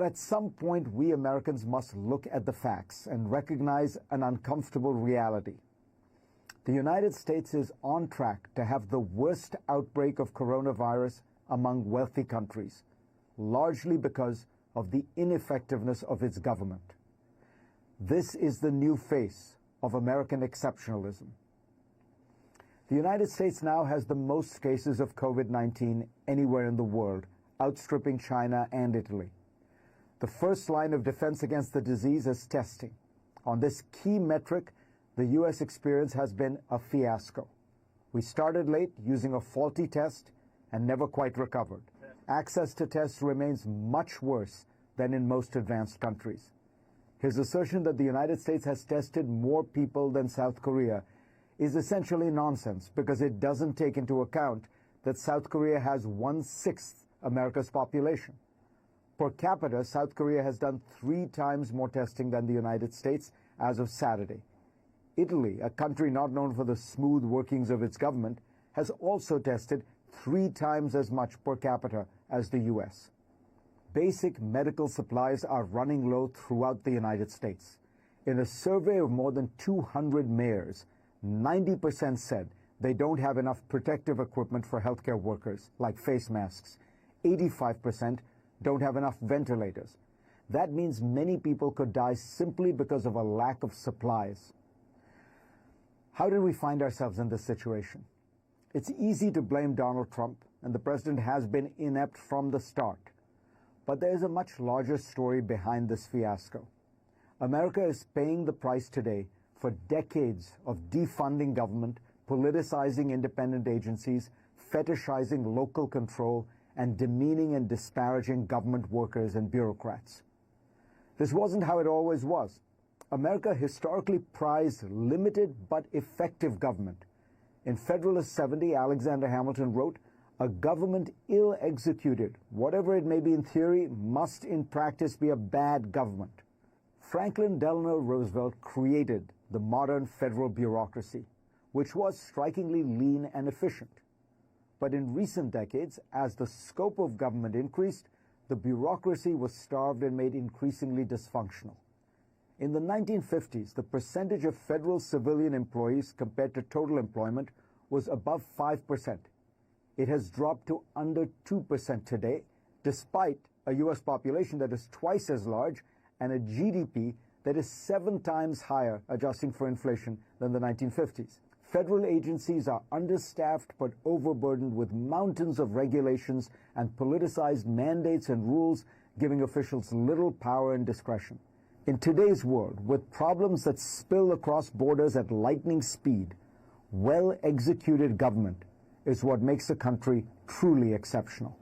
But at some point, we Americans must look at the facts and recognize an uncomfortable reality. The United States is on track to have the worst outbreak of coronavirus among wealthy countries, largely because of the ineffectiveness of its government. This is the new face of American exceptionalism. The United States now has the most cases of COVID-19 anywhere in the world, outstripping China and Italy. The first line of defense against the disease is testing. On this key metric, the U.S. experience has been a fiasco. We started late using a faulty test and never quite recovered. Access to tests remains much worse than in most advanced countries. His assertion that the United States has tested more people than South Korea is essentially nonsense because it doesn't take into account that South Korea has 1/6 America's population. Per capita, South Korea has done 3 times more testing than the United States as of Saturday. Italy, a country not known for the smooth workings of its government, has also tested 3 times as much per capita as the U.S. Basic medical supplies are running low throughout the United States. In a survey of more than 200 mayors, 90% said they don't have enough protective equipment for healthcare workers, like face masks. 85% don't have enough ventilators. That means many people could die simply because of a lack of supplies. How did we find ourselves in this situation? It's easy to blame Donald Trump, and the president has been inept from the start. But there's a much larger story behind this fiasco. America is paying the price today for decades of defunding government, politicizing independent agencies, fetishizing local control, and demeaning and disparaging government workers and bureaucrats. This wasn't how it always was. America historically prized limited but effective government. In Federalist 70, Alexander Hamilton wrote, "A government ill executed, whatever it may be in theory, must in practice be a bad government." Franklin Delano Roosevelt created the modern federal bureaucracy, which was strikingly lean and efficient. But in recent decades, as the scope of government increased, the bureaucracy was starved and made increasingly dysfunctional. In the 1950s, the percentage of federal civilian employees compared to total employment was above 5%. It has dropped to under 2% today, despite a U.S. population that is twice as large and a GDP that is 7 times higher, adjusting for inflation, than the 1950s. Federal agencies are understaffed but overburdened with mountains of regulations and politicized mandates and rules, giving officials little power and discretion. In today's world, with problems that spill across borders at lightning speed, well-executed government is what makes a country truly exceptional.